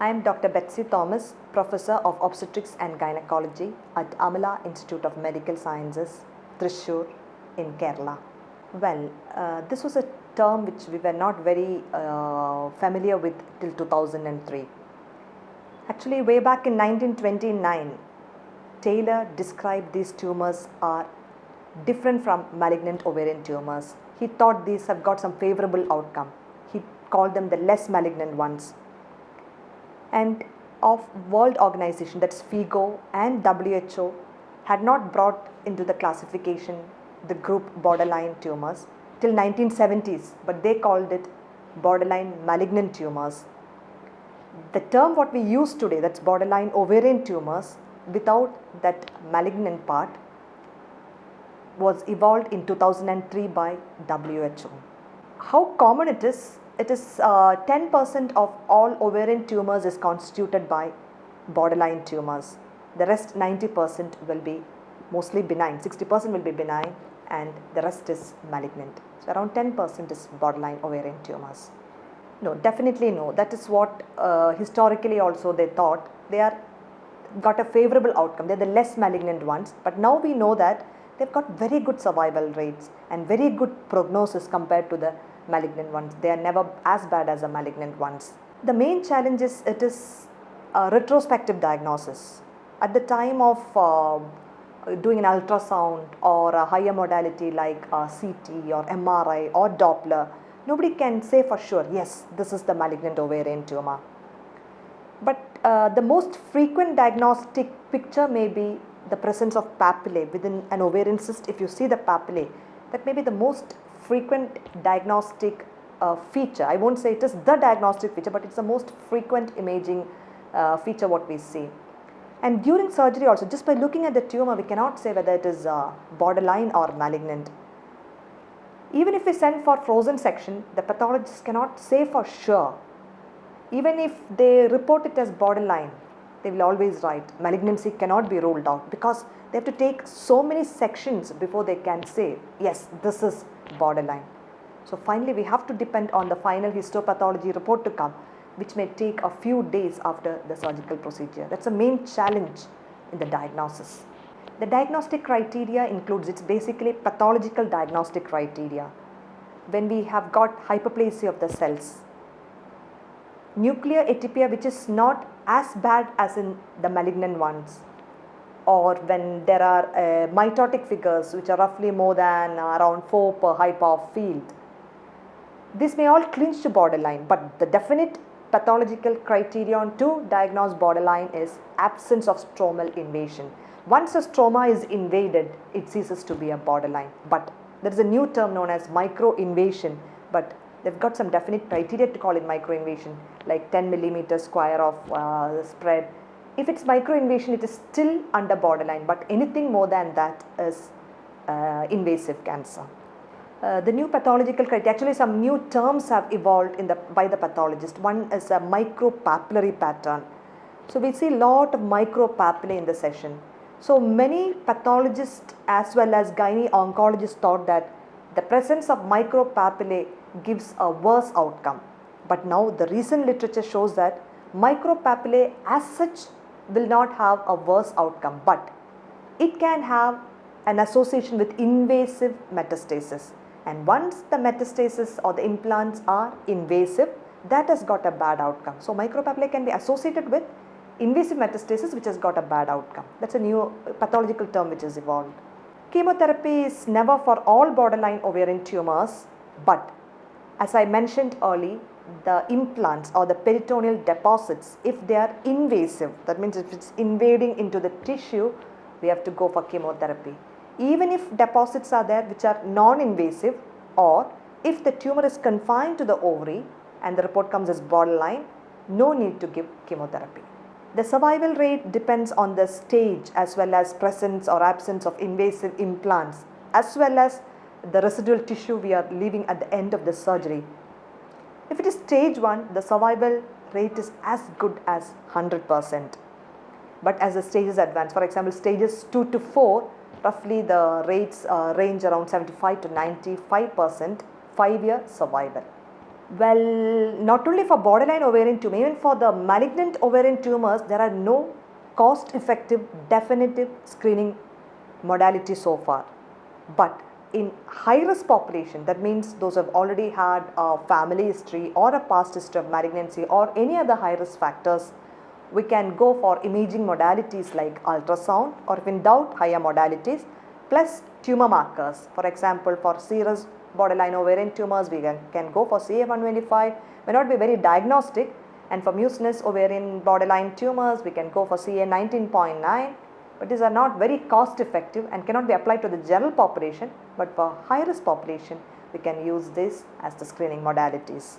I am Dr. Betsy Thomas, Professor of Obstetrics and Gynaecology at Amala Medical College, Thrissur in Kerala. Well, this was a term which we were not very familiar with till 2003. Actually, way back in 1929, Taylor described these tumors are different from malignant ovarian tumors. He thought these have got some favorable outcome. He called them the less malignant ones. And of World Organization, that's FIGO and WHO, had not brought into the classification the group borderline tumors till 1970s, but they called it borderline malignant tumors. The term what we use today, that's borderline ovarian tumors, without that malignant part, was evolved in 2003 by WHO. How common it is? It is 10% of all ovarian tumors is constituted by borderline tumors. The rest 90% will be mostly benign, 60% will be benign, and the rest is malignant. So around 10% is borderline ovarian tumors. No, definitely no. That is what historically also they thought. They are got a favorable outcome. They are the less malignant ones. But now we know that they've got very good survival rates and very good prognosis compared to the malignant ones. They are never as bad as the malignant ones. The main challenge is it is a retrospective diagnosis. At the time of doing an ultrasound or a higher modality like CT or MRI or Doppler, nobody can say for sure, yes, this is the malignant ovarian tumor. But the most frequent diagnostic picture may be the presence of papillae within an ovarian cyst. If you see the papillae, that may be the most frequent diagnostic feature. I won't say it is the diagnostic feature, but it's the most frequent imaging feature what we see. And during surgery also, just by looking at the tumor, we cannot say whether it is borderline or malignant. Even if we send for frozen section, the pathologist cannot say for sure. Even if they report it as borderline, they will always write malignancy cannot be ruled out, because they have to take so many sections before they can say, yes, this is borderline. So finally, we have to depend on the final histopathology report to come, which may take a few days after the surgical procedure. That's the main challenge in the diagnosis. The diagnostic criteria includes, it's basically pathological diagnostic criteria. When we have got hyperplasia of the cells, nuclear atypia which is not as bad as in the malignant ones, or when there are mitotic figures which are roughly more than around 4 per high power field. This may all clinch to borderline, but the definite pathological criterion to diagnose borderline is absence of stromal invasion. Once a stroma is invaded, it ceases to be a borderline. But there is a new term known as microinvasion, but they've got some definite criteria to call it microinvasion, like 10 millimeters square of spread. If it's microinvasion, it is still under borderline, but anything more than that is invasive cancer. The new pathological criteria, actually some new terms have evolved by the pathologist. One is a micropapillary pattern. So we see a lot of micropapillae in the session. So many pathologists as well as gynae oncologists thought that the presence of micropapillae gives a worse outcome. But now the recent literature shows that micropapillae as such will not have a worse outcome, but it can have an association with invasive metastasis. And once the metastasis or the implants are invasive, that has got a bad outcome. So micropapillae can be associated with invasive metastasis which has got a bad outcome. That's a new pathological term which is evolved. Chemotherapy is never for all borderline ovarian tumors, but as I mentioned earlier, the implants or the peritoneal deposits, if they are invasive, that means if it's invading into the tissue, we have to go for chemotherapy. Even if deposits are there which are non-invasive, or if the tumor is confined to the ovary and the report comes as borderline, no need to give chemotherapy. The survival rate depends on the stage as well as presence or absence of invasive implants, as well as the residual tissue we are leaving at the end of the surgery. If it is stage 1, the survival rate is as good as 100%. But as the stages advance, for example, stages 2 to 4, roughly the rates range around 75 to 95% 5-year survival. Well, not only for borderline ovarian tumor, even for the malignant ovarian tumors, there are no cost-effective definitive screening modalities so far. But in high-risk population, that means those who have already had a family history or a past history of malignancy or any other high-risk factors, we can go for imaging modalities like ultrasound, or if in doubt, higher modalities, plus tumor markers. For example, for serous borderline ovarian tumors, we can go for CA125, may not be very diagnostic, and for mucinous ovarian borderline tumors, we can go for CA19.9, but these are not very cost effective and cannot be applied to the general population, but for high risk population, we can use this as the screening modalities.